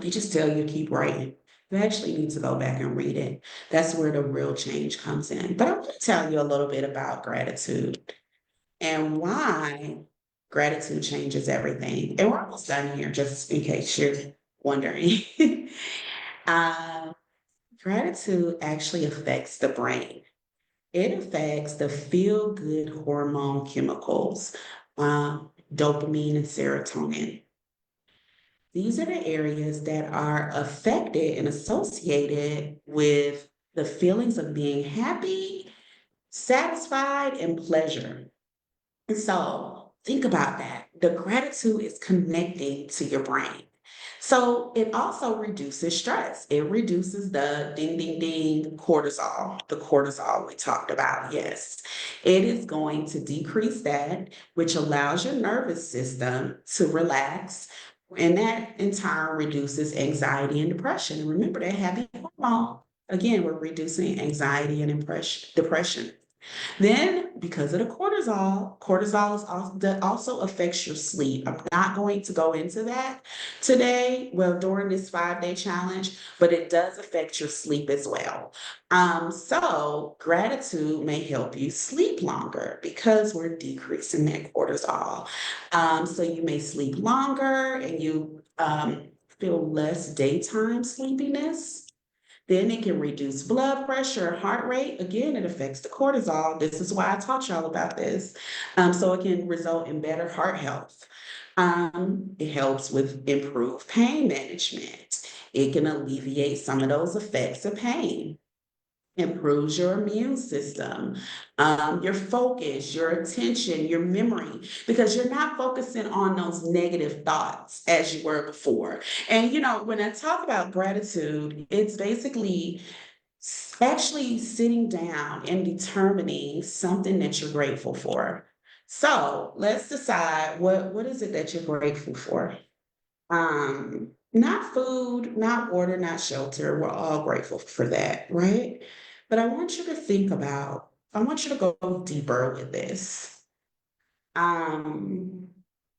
They just tell you to keep writing. You actually need to go back and read it. That's where the real change comes in. But I want to tell you a little bit about gratitude and why gratitude changes everything. And we're almost done here, just in case you're wondering. uh, Gratitude actually affects the brain. It affects the feel good hormone chemicals, dopamine and serotonin. These are the areas that are affected and associated with the feelings of being happy, satisfied, and pleasure. And so think about that. The gratitude is connecting to your brain. So it also reduces stress. It reduces the ding, ding, ding cortisol, the cortisol we talked about. Yes, it is going to decrease that, which allows your nervous system to relax. And that in turn reduces anxiety and depression. And remember that happy hormone. Again, we're reducing anxiety and depression. Then, because of the cortisol is also, that also affects your sleep. I'm not going to go into that today, well, during this 5-day challenge, but it does affect your sleep as well. So, gratitude may help you sleep longer because we're decreasing that cortisol. So, you may sleep longer and you feel less daytime sleepiness. Then it can reduce blood pressure, heart rate. Again, it affects the cortisol. This is why I taught y'all about this. So it can result in better heart health. It helps with improved pain management. It can alleviate some of those effects of pain, improves your immune system, your focus, your attention, your memory, because you're not focusing on those negative thoughts as you were before. And when I talk about gratitude, it's basically actually sitting down and determining something that you're grateful for. So let's decide what is it that you're grateful for. Not food, not water, not shelter. We're all grateful for that, right? But I want you to go deeper with this. Um,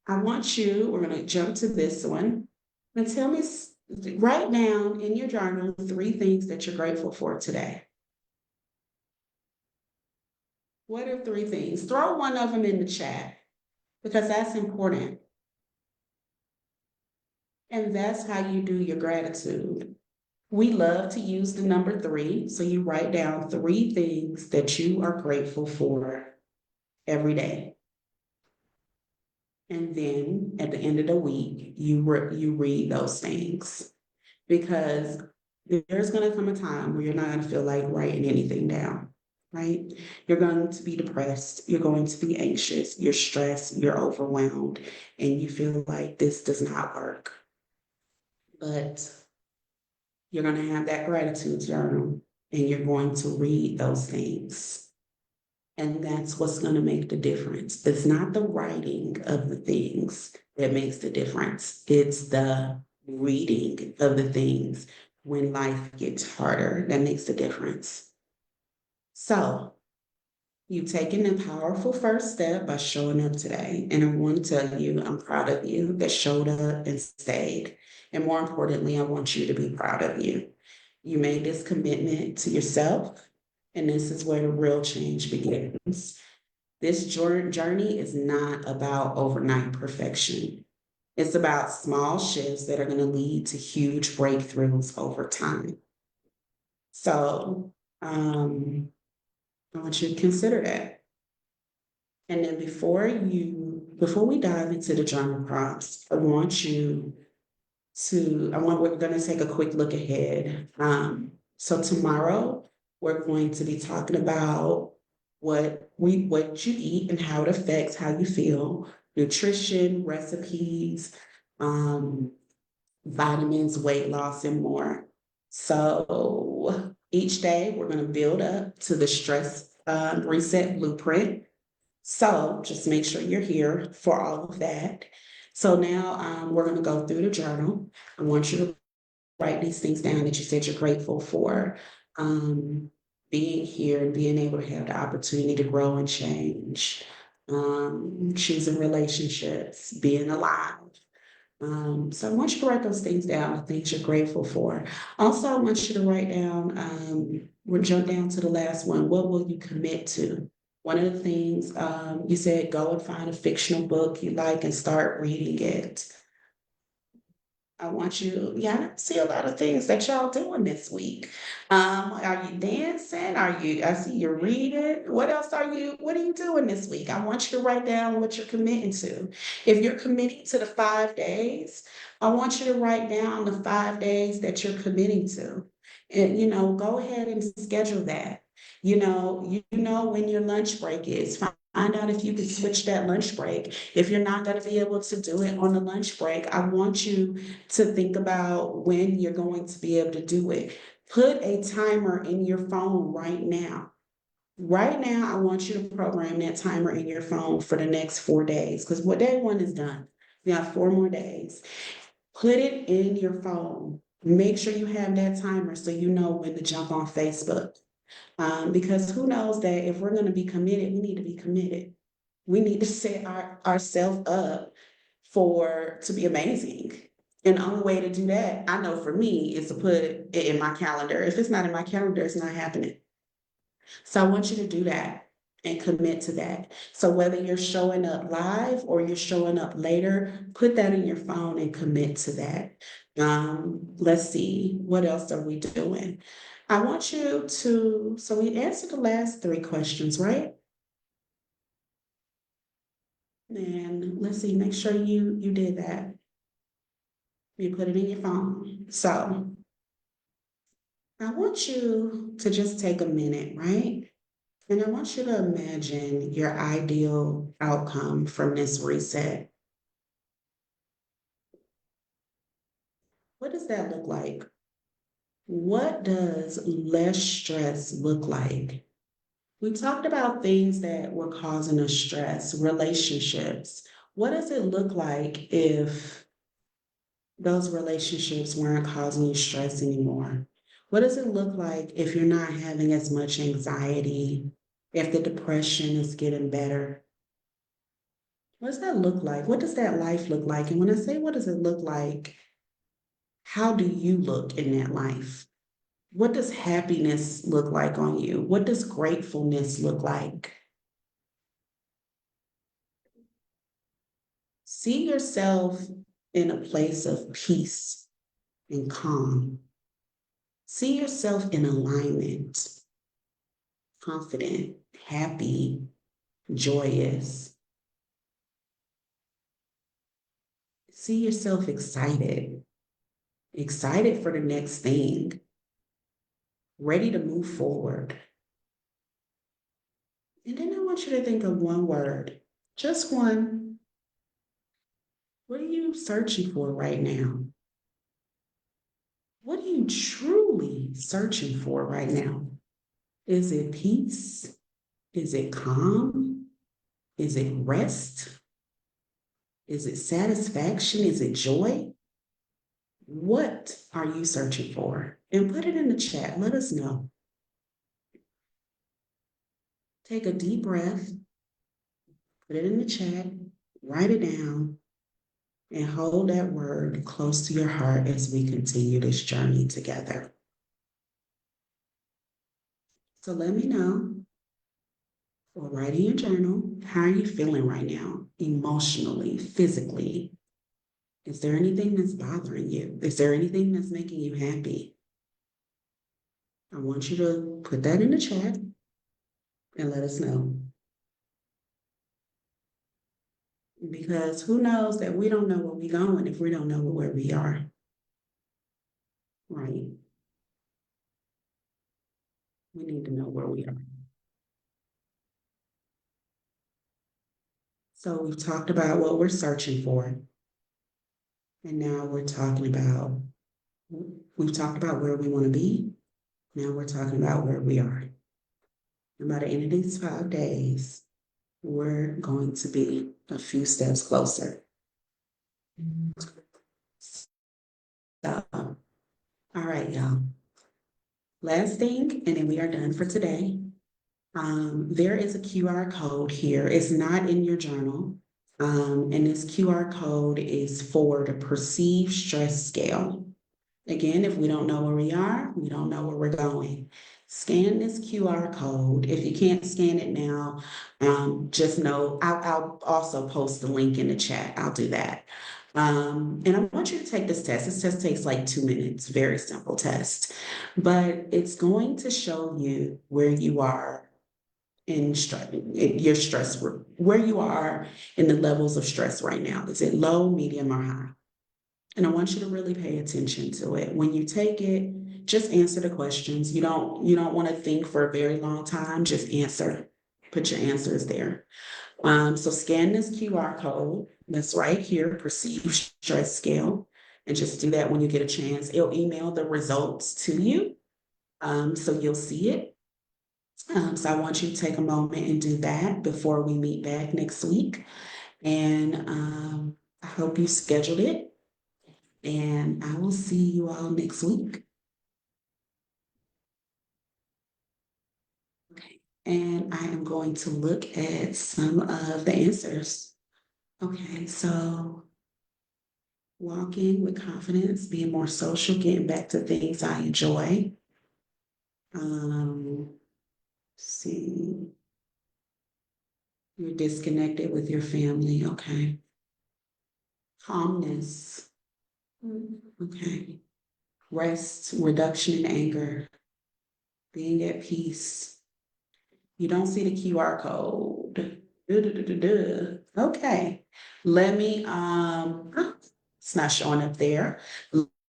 we're going to jump to this one. And tell me, write down in your journal 3 things that you're grateful for today. What are 3 things? Throw one of them in the chat because that's important. And that's how you do your gratitude. We love to use the number 3. So you write down 3 things that you are grateful for every day. And then at the end of the week, you read those things because there's going to come a time where you're not going to feel like writing anything down, right? You're going to be depressed. You're going to be anxious. You're stressed. You're overwhelmed. And you feel like this does not work. But you're going to have that gratitude journal and you're going to read those things. And that's what's going to make the difference. It's not the writing of the things that makes the difference, it's the reading of the things when life gets harder that makes the difference. So, you've taken a powerful first step by showing up today. And I want to tell you, I'm proud of you that showed up and stayed. And more importantly, I want you to be proud of you. You made this commitment to yourself, and this is where the real change begins. This journey is not about overnight perfection. It's about small shifts that are going to lead to huge breakthroughs over time. So, I want you to consider that. And then before we dive into the journal prompts, we're going to take a quick look ahead. So tomorrow we're going to be talking about what you eat and how it affects how you feel, nutrition, recipes, vitamins, weight loss, and more. So each day we're going to build up to the stress reset blueprint. So just make sure you're here for all of that. So now we're going to go through the journal. I want you to write these things down that you said you're grateful for. Being here and being able to have the opportunity to grow and change. Choosing relationships, being alive. So I want you to write those things down, the things you're grateful for. Also, I want you to write down, we'll jump down to the last one. What will you commit to? One of the things you said, go and find a fictional book you like and start reading it. I want you, yeah, I see a lot of things that y'all doing this week. Are you dancing? I see you're reading. What are you doing this week? I want you to write down what you're committing to. If you're committing to the 5 days, I want you to write down the 5 days that you're committing to. And, go ahead and schedule that. You know when your lunch break is. Find out if you can switch that lunch break. If you're not going to be able to do it on the lunch break, I want you to think about when you're going to be able to do it. Put a timer in your phone right now. Right now, I want you to program that timer in your phone for the next 4 days because what day one is done. We have 4 more days. Put it in your phone. Make sure you have that timer so you know when to jump on Facebook. Because who knows that if we're going to be committed, we need to be committed. We need to set ourselves up to be amazing. And the only way to do that, I know for me, is to put it in my calendar. If it's not in my calendar, it's not happening. So I want you to do that and commit to that. So whether you're showing up live or you're showing up later, put that in your phone and commit to that. Let's see, what else are we doing? I want you to, so we answered the last 3 questions, right? And let's see, make sure you did that. You put it in your phone. So I want you to just take a minute, right? And I want you to imagine your ideal outcome from this reset. What does that look like? What does less stress look like? We talked about things that were causing us stress, relationships. What does it look like if those relationships weren't causing you stress anymore? What does it look like if you're not having as much anxiety, if the depression is getting better? What does that look like? What does that life look like? And when I say what does it look like, how do you look in that life? What does happiness look like on you? What does gratefulness look like? See yourself in a place of peace and calm. See yourself in alignment, confident, happy, joyous. See yourself excited, excited for the next thing, ready to move forward. And then I want you to think of one word, just one. What are you searching for right now? What are you truly searching for right now? Is it peace? Is it calm? Is it rest? Is it satisfaction? Is it joy? What are you searching for? And put it in the chat. Let us know. Take a deep breath, put it in the chat, write it down, and hold that word close to your heart as we continue this journey together. So let me know, or write in your journal, how are you feeling right now, emotionally, physically? Is there anything that's bothering you? Is there anything that's making you happy? I want you to put that in the chat and let us know. Because who knows that we don't know where we're going if we don't know where we are. Right? We need to know where we are. So we've talked about what we're searching for. And now we've talked about where we want to be. Now we're talking about where we are. And by the end of these 5 days, we're going to be a few steps closer. So, all right, y'all. Last thing, and then we are done for today. There is a QR code here. It's not in your journal. And this QR code is for the perceived stress scale. Again, if we don't know where we are, we don't know where we're going. Scan this QR code. If you can't scan it now, just know I'll also post the link in the chat. I'll do that. And I want you to take this test. This test takes like 2 minutes, very simple test, but it's going to show you where you are in stress, your stress, where you are in the levels of stress right now. Is it low, medium, or high? And I want you to really pay attention to it. When you take it, just answer the questions. You don't want to think for a very long time. Just answer. Put your answers there. So scan this QR code that's right here, perceived stress scale, and just do that when you get a chance. It'll email the results to you, so you'll see it. So I want you to take a moment and do that before we meet back next week. And I hope you scheduled it. And I will see you all next week. Okay. And I am going to look at some of the answers. Okay, so walking with confidence, being more social, getting back to things I enjoy. See, you're disconnected with your family. Okay. Calmness. Okay. Rest, reduction in anger, being at peace. You don't see the QR code. Okay. Let me, it's not showing up there.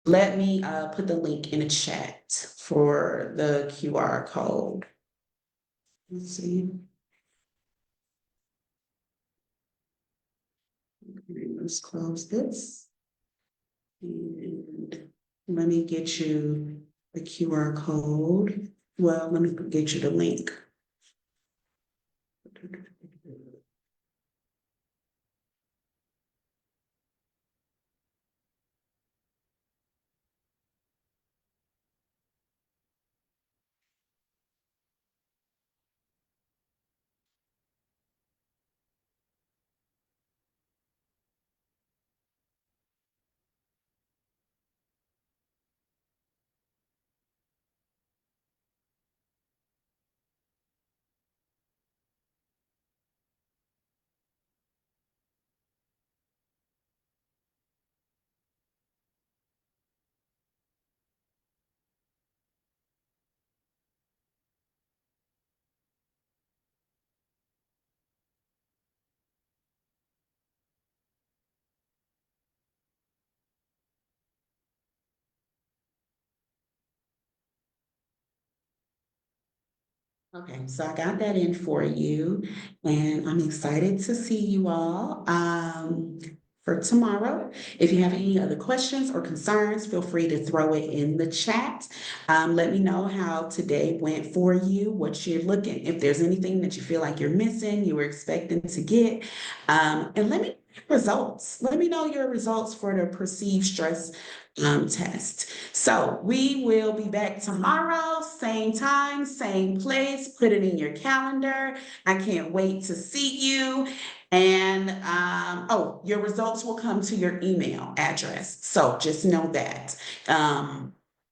Let me put the link in the chat for the QR code. Let's see. Okay, let's close this. And let me get you the QR code. Well, let me get you the link. Okay, so I got that in for you, and I'm excited to see you all for tomorrow. If you have any other questions or concerns, feel free to throw it in the chat. Let me know how today went for you, what you're looking, if there's anything that you feel like you're missing, you were expecting to get, and let me know your results. Let me know your results for the perceived stress test. So we will be back tomorrow, same time, same place. Put it in your calendar. I can't wait to see you. And oh, your results will come to your email address. So just know that.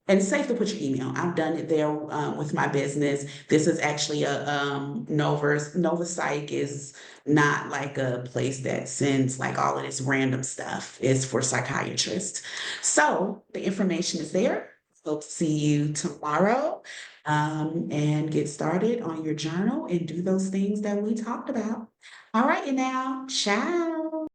And it's safe to put your email. I've done it there with my business. This is actually a Nova Psych is not like a place that sends like all of this random stuff. It's for psychiatrists. So the information is there. Hope to see you tomorrow and get started on your journal and do those things that we talked about. All right, and now, ciao.